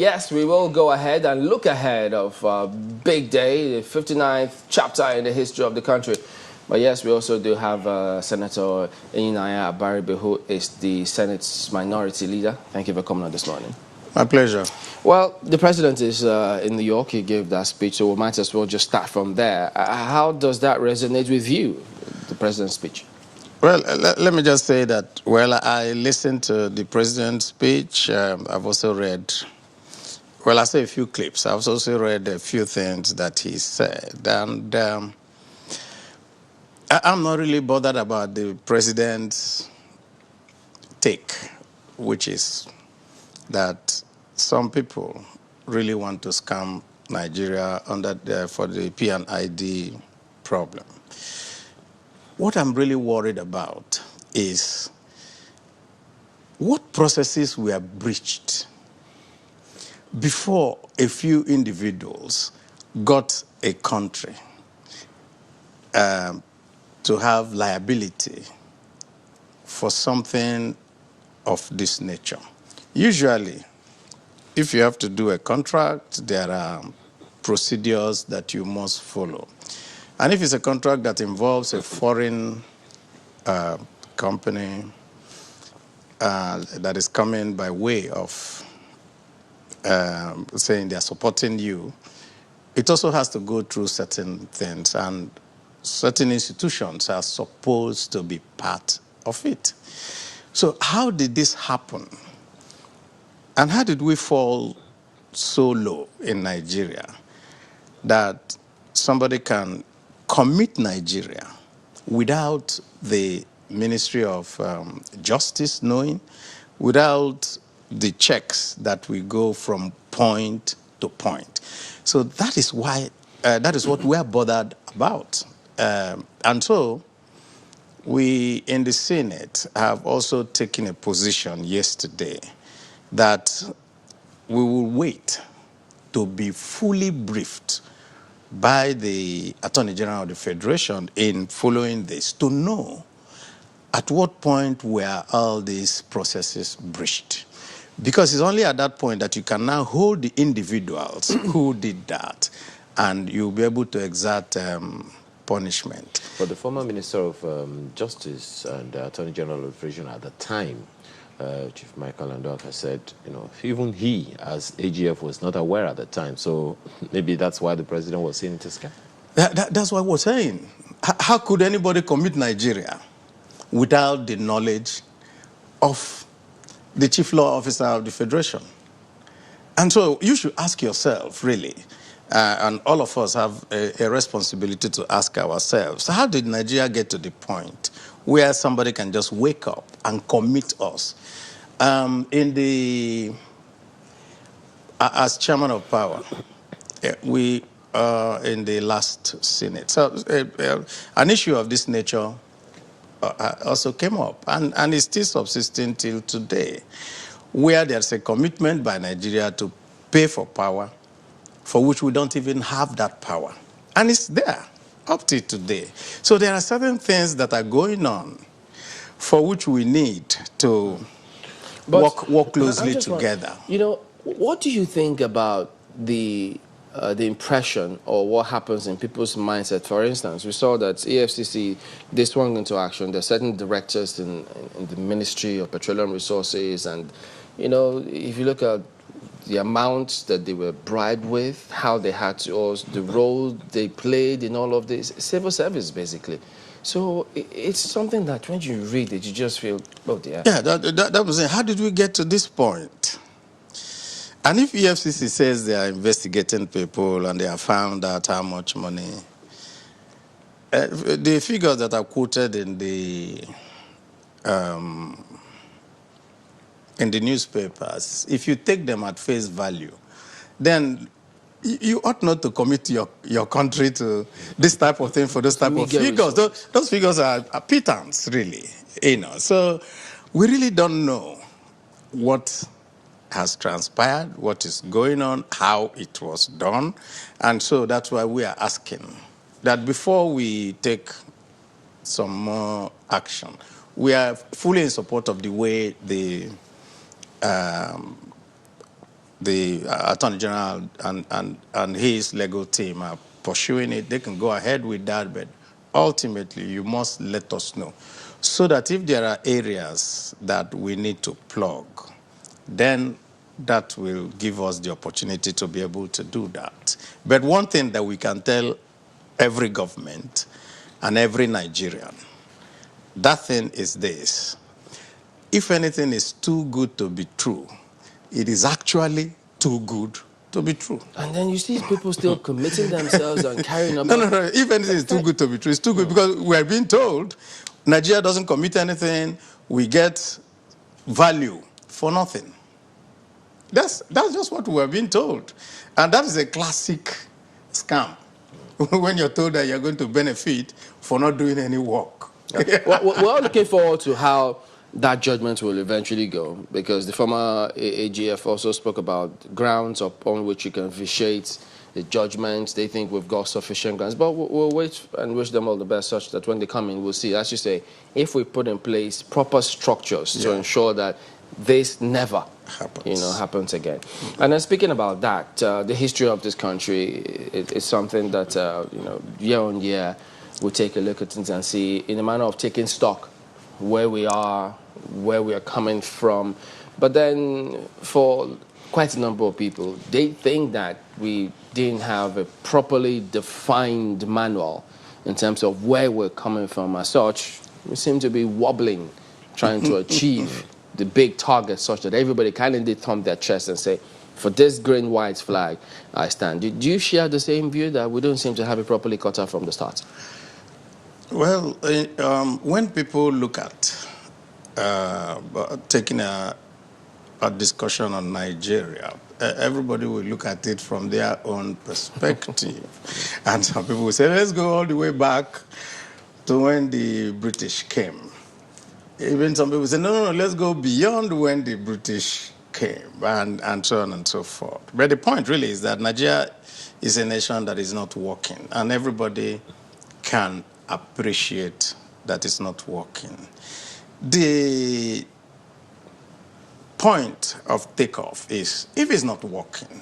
Yes, we will go ahead and look ahead of big day, the 59th chapter in the history of the country. But yes, we also do have Senator Enyinnaya Abaribe, who is the Senate's minority leader. Thank you for coming on this morning. My pleasure. Well, the president is in New York. He gave that speech, so we might as well just start from there. How does that resonate with you, the president's speech? Well, let me just say that, well, I listened to the president's speech. I've also read, well, I say a few clips. I've also read a few things that he said. And I'm not really bothered about the president's take, which is that some people really want to scam Nigeria for the P&ID problem. What I'm really worried about is what processes were breached before a few individuals got a country to have liability for something of this nature. Usually, if you have to do a contract, there are procedures that you must follow. And if it's a contract that involves a foreign company that is coming by way of saying they're supporting you, it also has to go through certain things, and certain institutions are supposed to be part of it. So how did this happen? And how did we fall so low in Nigeria that somebody can commit Nigeria without the Ministry of Justice knowing, without the checks that we go from point to point? So that is why, that is what we're bothered about. And so we in the Senate have also taken a position yesterday that we will wait to be fully briefed by the Attorney General of the Federation in following this, to know at what point were all these processes breached. Because it's only at that point that you can now hold the individuals who did that, and you'll be able to exert punishment. But the former Minister of Justice and Attorney General of the Federation at the time, Chief Michael Andoka, said, even he, as AGF, was not aware at the time. So maybe that's why the president was saying it is scam. That's what we're saying. How could anybody commit Nigeria without the knowledge of the chief law officer of the Federation? And so you should ask yourself, really, and all of us have a responsibility to ask ourselves, how did Nigeria get to the point where somebody can just wake up and commit us? As chairman of power, we in the last Senate, so an issue of this nature also came up, and is still subsisting till today, where there's a commitment by Nigeria to pay for power, for which we don't even have that power. And it's there up to today. So there are certain things that are going on for which we need to work closely together. What do you think about the impression or what happens in people's mindset? For instance, we saw that EFCC, they swung into action. There are certain directors in the Ministry of Petroleum Resources, and if you look at the amounts that they were bribed with, how they had to, the role they played in all of this, civil service basically. So it's something that when you read it, you just feel, oh dear. Yeah, that was it. How did we get to this point? And if EFCC says they are investigating people and they have found out how much money, the figures that are quoted in the newspapers, if you take them at face value, then you ought not to commit your country to this type of thing for those type of figures. Those figures are pittance, really. So we really don't know what has transpired, what is going on, how it was done. And so that's why we are asking that before we take some more action, we are fully in support of the way the the Attorney General and his legal team are pursuing it, they can go ahead with that, but ultimately you must let us know so that if there are areas that we need to plug, then that will give us the opportunity to be able to do that. But one thing that we can tell every government and every Nigerian, that thing is this: if anything is too good to be true, it is actually too good to be true. And then you see people still committing themselves and carrying up. No. If anything is too good to be true, it's too good because we're being told Nigeria doesn't commit anything, we get value for nothing. That's just what we're being told. And that is a classic scam. When you're told that you're going to benefit for not doing any work. Well, we're all looking forward to how that judgment will eventually go, because the former AGF also spoke about grounds upon which you can vitiate the judgment. They think we've got sufficient grounds, but we'll wait and wish them all the best, such that when they come in, we'll see. As you say, if we put in place proper structures to ensure that this never happens again. And then speaking about that, the history of this country is something that year on year we take a look at things and see, in a manner of taking stock where we are, where we are coming from. But then for quite a number of people, they think that we didn't have a properly defined manual in terms of where we're coming from. As such, we seem to be wobbling, trying to achieve the big target such that everybody kind of did thump their chest and say, for this green white flag, I stand. Do you share the same view that we don't seem to have it properly cut out from the start? Well, when people look at taking a discussion on Nigeria, everybody will look at it from their own perspective. And some people will say, let's go all the way back to when the British came. Even some people say, no, let's go beyond when the British came, and so on and so forth. But the point really is that Nigeria is a nation that is not working, and everybody can appreciate that it's not working. The point of takeoff is, if it's not working,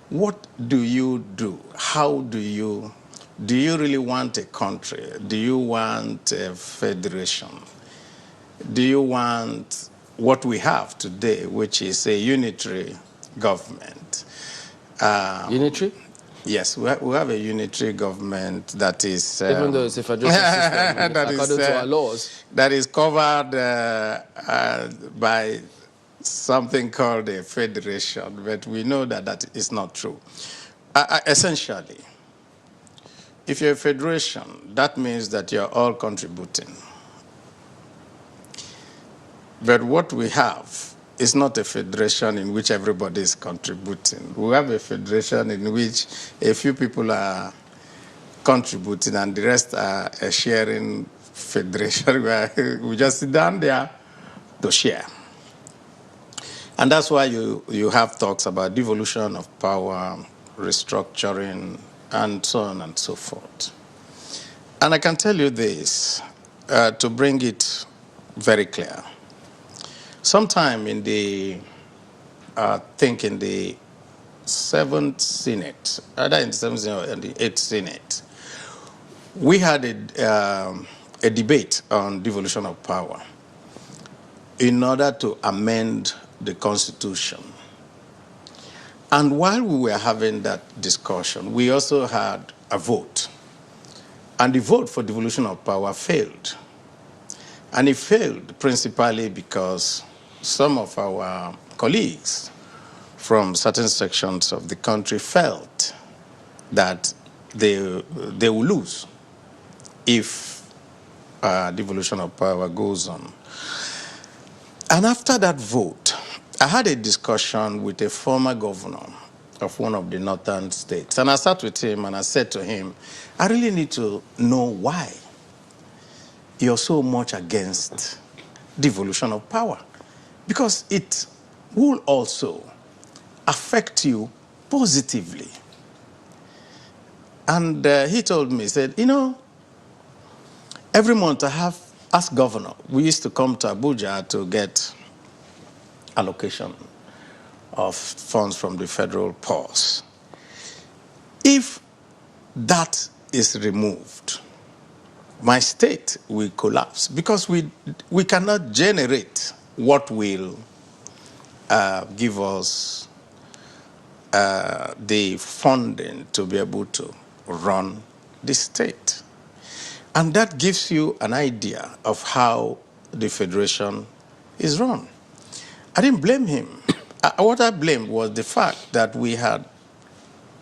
what do you do? How do you really want a country? Do you want a federation? Do you want what we have today, which is a unitary government? Unitary? Yes, we have a unitary government that is... even though it's a federal system, according to our laws. That is covered by something called a federation, but we know that that is not true. Essentially, if you're a federation, that means that you're all contributing. But what we have is not a federation in which everybody is contributing. We have a federation in which a few people are contributing and the rest are a sharing federation where we just sit down there to share. And that's why you have talks about devolution of power, restructuring, and so on and so forth. And I can tell you this, to bring it very clear. Sometime in the, I think in the 7th Senate, either in the 7th Senate or in the 8th Senate, we had a debate on devolution of power in order to amend the Constitution. And while we were having that discussion, we also had a vote. And the vote for devolution of power failed. And it failed principally because some of our colleagues from certain sections of the country felt that they will lose if devolution of power goes on. And after that vote, I had a discussion with a former governor of one of the northern states. And I sat with him and I said to him, I really need to know why you're so much against devolution of power. Because it will also affect you positively. And he told me, he said, every month I have asked governor, we used to come to Abuja to get allocation of funds from the federal purse. If that is removed, my state will collapse because we cannot generate what will give us the funding to be able to run the state. And that gives you an idea of how the federation is run. I didn't blame him. What I blamed was the fact that we had,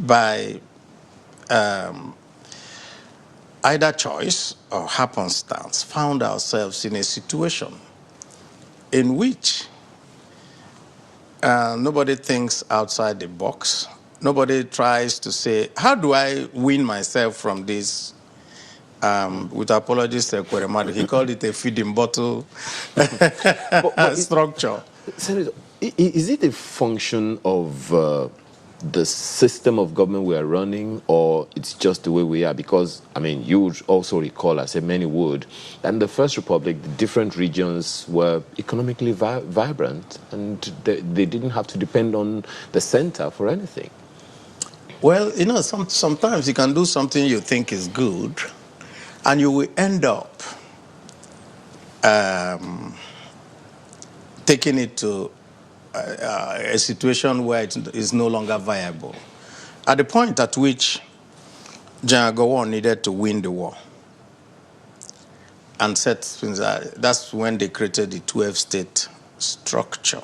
by either choice or happenstance, found ourselves in a situation in which nobody thinks outside the box. Nobody tries to say, how do I wean myself from this? With apologies to Ekweremadu, he called it a feeding bottle structure. Senator, is it a function of the system of government we are running, or it's just the way we are? Because, I mean, you would also recall, as many would, that in the First Republic, the different regions were economically vibrant, and they didn't have to depend on the center for anything. Well, you know, sometimes you can do something you think is good, and you will end up taking it to a situation where it is no longer viable. At the point at which General Gowon needed to win the war, and that's when they created the 12-state structure.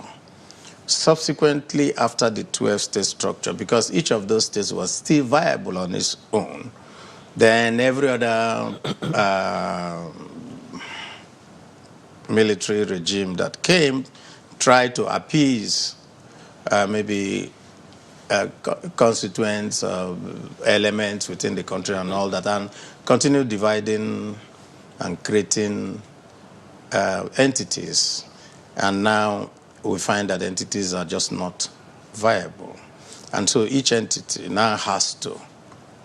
Subsequently, after the 12-state structure, because each of those states was still viable on its own, then every other military regime that came tried to appease maybe constituents, elements within the country and all that, and continue dividing and creating entities. And now we find that entities are just not viable. And so each entity now has to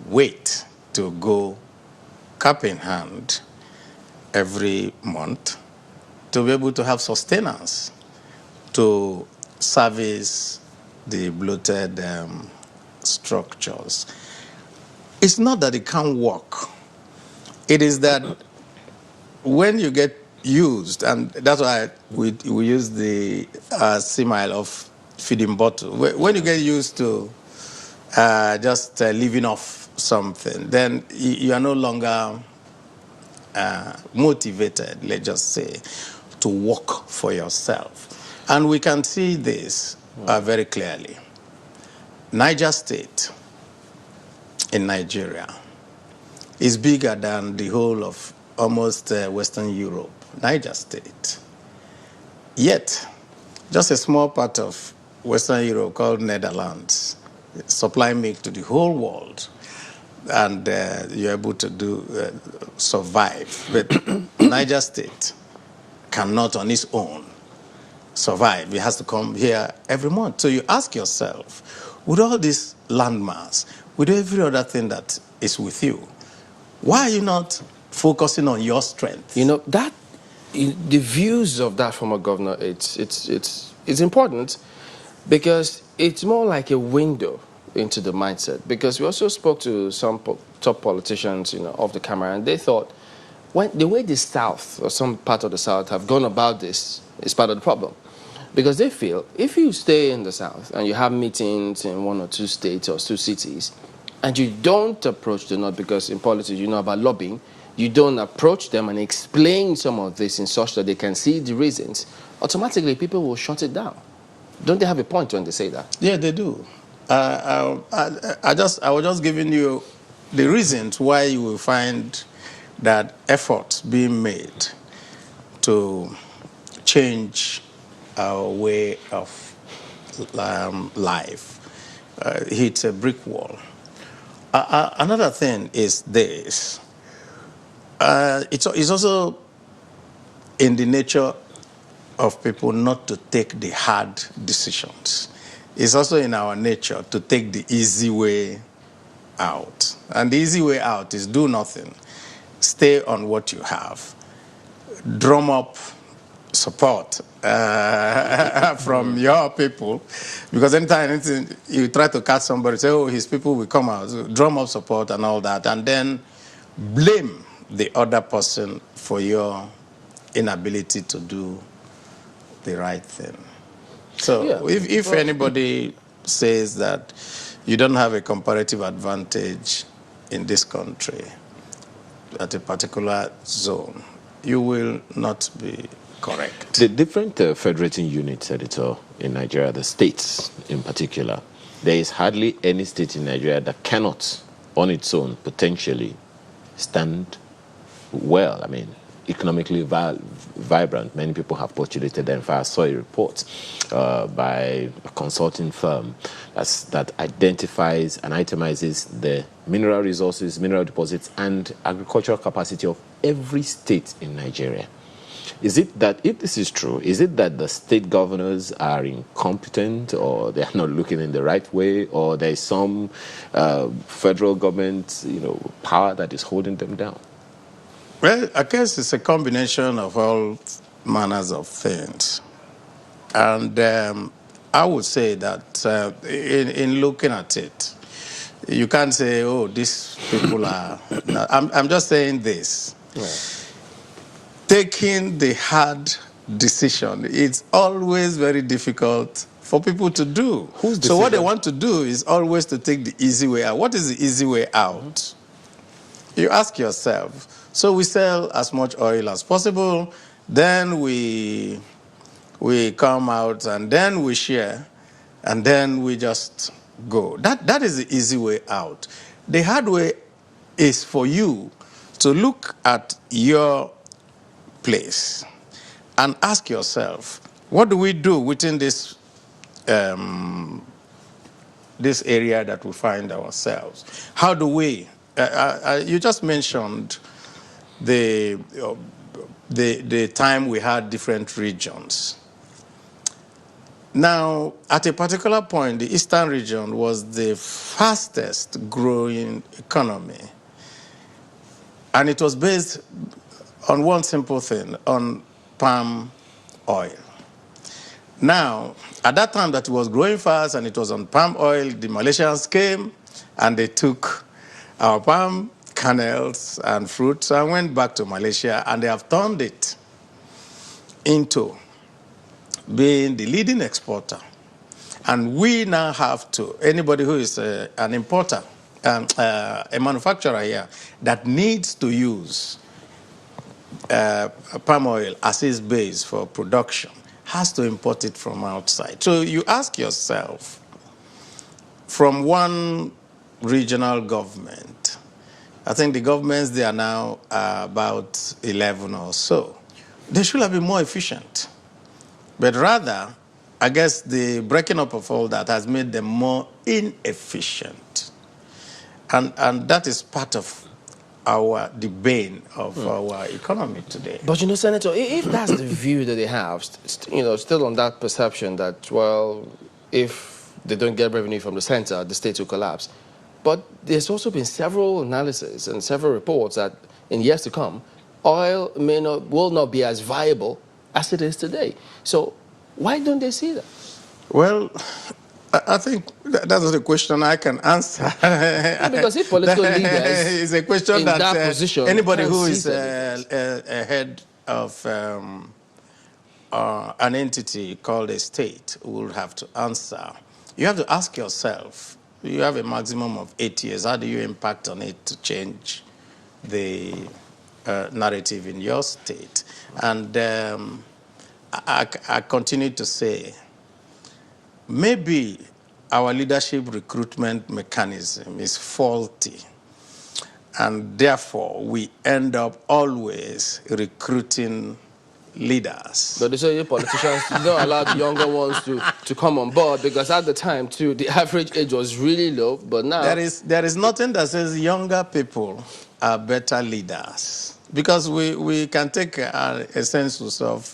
wait to go cap in hand every month to be able to have sustenance to service the bloated structures. It's not that it can't work. It is that when you get used, and that's why we use the simile of feeding bottle. When you get used to just living off something, then you are no longer motivated, let's just say, to work for yourself. And we can see this very clearly. Niger State in Nigeria is bigger than the whole of almost Western Europe, Niger State. Yet, just a small part of Western Europe called Netherlands supply milk to the whole world, and you're able to survive. But Niger State cannot on its own survive. It has to come here every month. So you ask yourself, with all this landmass, with every other thing that is with you, why are you not focusing on your strength? You know, that the views of that former governor, it's important, because it's more like a window into the mindset. Because we also spoke to some top politicians, you know, off the camera, and they thought, the way the South or some part of the South have gone about this is part of the problem. Because they feel if you stay in the South and you have meetings in one or two states or two cities, and you don't approach the North, because in politics you know about lobbying, you don't approach them and explain some of this in such that they can see the reasons, automatically people will shut it down. Don't they have a point when they say that? Yeah, they do. I was just giving you the reasons why you will find that effort being made to change our way of life hits a brick wall. Another thing is this. It's also in the nature of people not to take the hard decisions. It's also in our nature to take the easy way out. And the easy way out is do nothing. Stay on what you have. Drum up support from your people, because anytime you try to catch somebody, say, oh, his people will come out, drum up support and all that, and then blame the other person for your inability to do the right thing. So Yeah. if anybody says that you don't have a comparative advantage in this country at a particular zone, you will not be correct. The different federating units, editor, in Nigeria, the states in particular, there is hardly any state in Nigeria that cannot, on its own, potentially stand well. I mean, economically vibrant. Many people have postulated that. In fact, I saw a report by a consulting firm that identifies and itemizes the mineral resources, mineral deposits, and agricultural capacity of every state in Nigeria. Is it that, if this is true, is it that the state governors are incompetent, or they are not looking in the right way, or there is some federal government, power that is holding them down? Well, I guess it's a combination of all manners of things. And I would say that in looking at it, you can't say, oh, these people are... No, I'm just saying this. Yeah. Taking the hard decision, it's always very difficult for people to do. So what they want to do is always to take the easy way out. What is the easy way out? You ask yourself. So we sell as much oil as possible, then we come out, and then we share, and then we just go. That is the easy way out. The hard way is for you to look at your place and ask yourself, what do we do within this this area that we find ourselves? How do we? You just mentioned the time we had different regions. Now, at a particular point, the Eastern region was the fastest growing economy, and it was based on one simple thing, on palm oil. Now, at that time that it was growing fast and it was on palm oil, the Malaysians came and they took our palm kernels and fruits and went back to Malaysia, and they have turned it into being the leading exporter. And we now have to, anybody who is an importer, a manufacturer here that needs to use palm oil as its base for production has to import it from outside. So you ask yourself, from one regional government, I think the governments there now are about 11 or so, they should have been more efficient. But rather, I guess the breaking up of all that has made them more inefficient. And that is part of the bane of our economy today. But Senator, if that's the view that they have, still on that perception that, well, if they don't get revenue from the center, the state will collapse. But there's also been several analyses and several reports that in years to come, oil will not be as viable as it is today. So why don't they see that? Well, I think that's a question I can answer. Because if political leaders it's a question in that position, anybody who is a head of an entity called a state will have to answer. You have to ask yourself, you have a maximum of 8 years. How do you impact on it to change the narrative in your state? And I continue to say, maybe our leadership recruitment mechanism is faulty, and therefore we end up always recruiting leaders. But they say politicians don't allow the younger ones to come on board, because at the time, too, the average age was really low, but now... There is nothing that says younger people are better leaders, because we can take a census of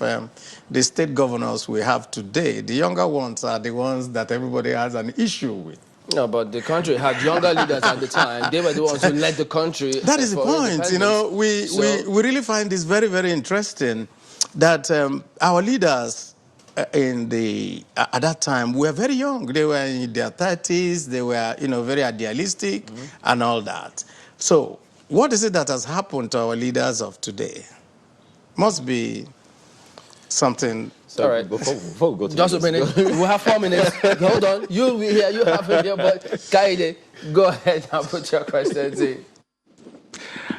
the state governors we have today. The younger ones are the ones that everybody has an issue with. No, but the country had younger leaders at the time. They were the ones who led the country. That is the point. We really find this very, very interesting. that our leaders at that time were very young. They were in their 30s. They were, very idealistic and all that. So what is it that has happened to our leaders of today? Must be something. So All right. before we go to Just a minute. We have 4 minutes. Hold on. You'll be here. You have it here. But Kaide, go ahead and put your questions in.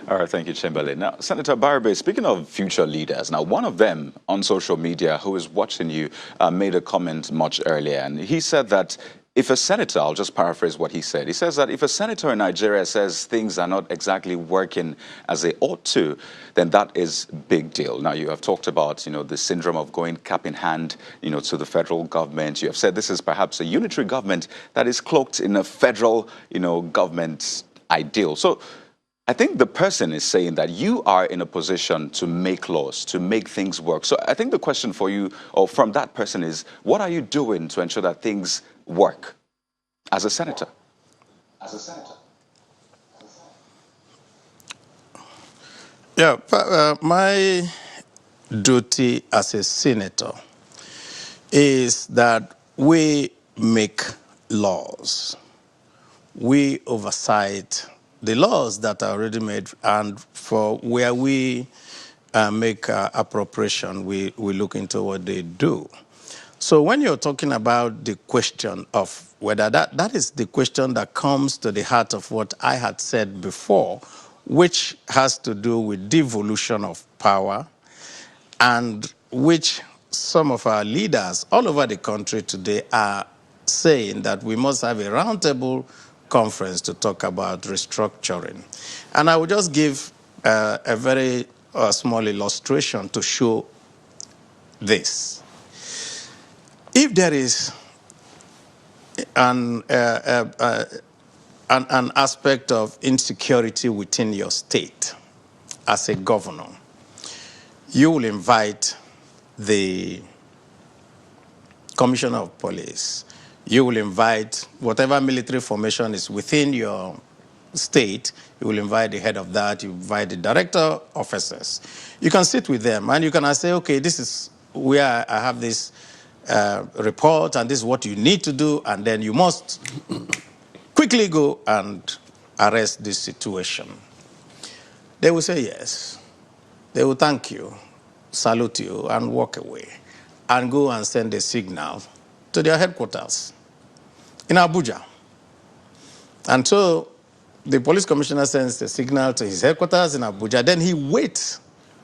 All right, thank you, Chamberlain. Now, Senator Baribe, speaking of future leaders, now one of them on social media who is watching you made a comment much earlier, and he said that if a senator, I'll just paraphrase what he said, he says that if a senator in Nigeria says things are not exactly working as they ought to, then that is a big deal. Now, you have talked about, the syndrome of going cap in hand, to the federal government. You have said this is perhaps a unitary government that is cloaked in a federal, government ideal. So I think the person is saying that you are in a position to make laws, to make things work. So I think the question for you, or from that person, is what are you doing to ensure that things work as a senator? Yeah, my duty as a senator is that we make laws. We oversight the laws that are already made, and for where we make appropriation, we look into what they do. So when you're talking about the question of whether that is the question that comes to the heart of what I had said before, which has to do with devolution of power, and which some of our leaders all over the country today are saying that we must have a roundtable conference to talk about restructuring. And I will just give a very small illustration to show this. If there is an aspect of insecurity within your state as a governor, you will invite the commissioner of police. You will invite whatever military formation is within your state. You will invite the head of that. You invite the director officers. You can sit with them and you can say, okay, this is where I have this report and this is what you need to do, and then you must quickly go and arrest this situation. They will say yes. They will thank you, salute you, and walk away, and go and send a signal to their headquarters in Abuja. And so the police commissioner sends a signal to his headquarters in Abuja. Then he waits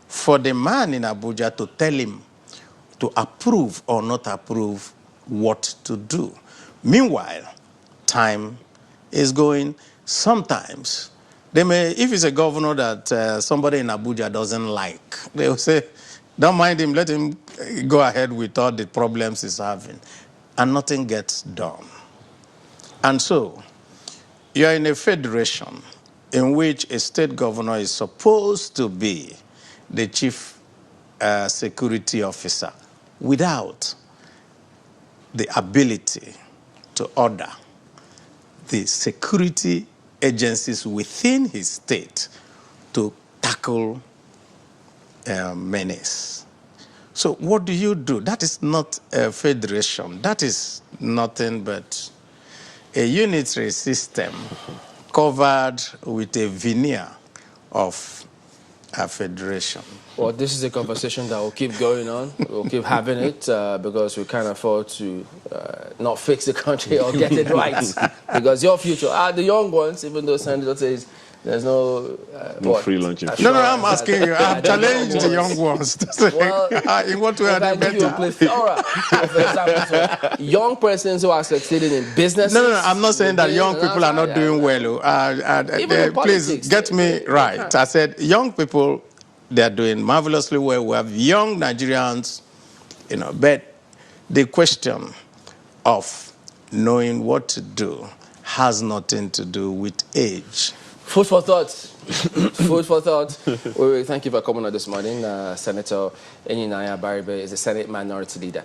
for the man in Abuja to tell him to approve or not approve what to do. Meanwhile, time is going. Sometimes they may, if it's a governor that somebody in Abuja doesn't like, they will say, don't mind him, let him go ahead with all the problems he's having. And nothing gets done. And so, you're in a federation in which a state governor is supposed to be the chief security officer without the ability to order the security agencies within his state to tackle menace. So what do you do? That is not a federation. That is nothing but a unitary system covered with a veneer of a federation. Well, this is a conversation that will keep going on. We'll keep having it because we can't afford to not fix the country or get it right. Because your future, the young ones, even though Senator says there's no free lunch. No, I'm asking you. I've challenged the young ones to say, well, in what way are they better? All right. For example, so young persons who are succeeding in business. No, I'm not saying that young people are not doing well. Please get me right. I said young people, they're doing marvelously well. We have young Nigerians, but the question of knowing what to do has nothing to do with age. Food for thought. Food for thought. Thank you for coming on this morning. Senator Enyinnaya Baribe is the Senate Minority Leader.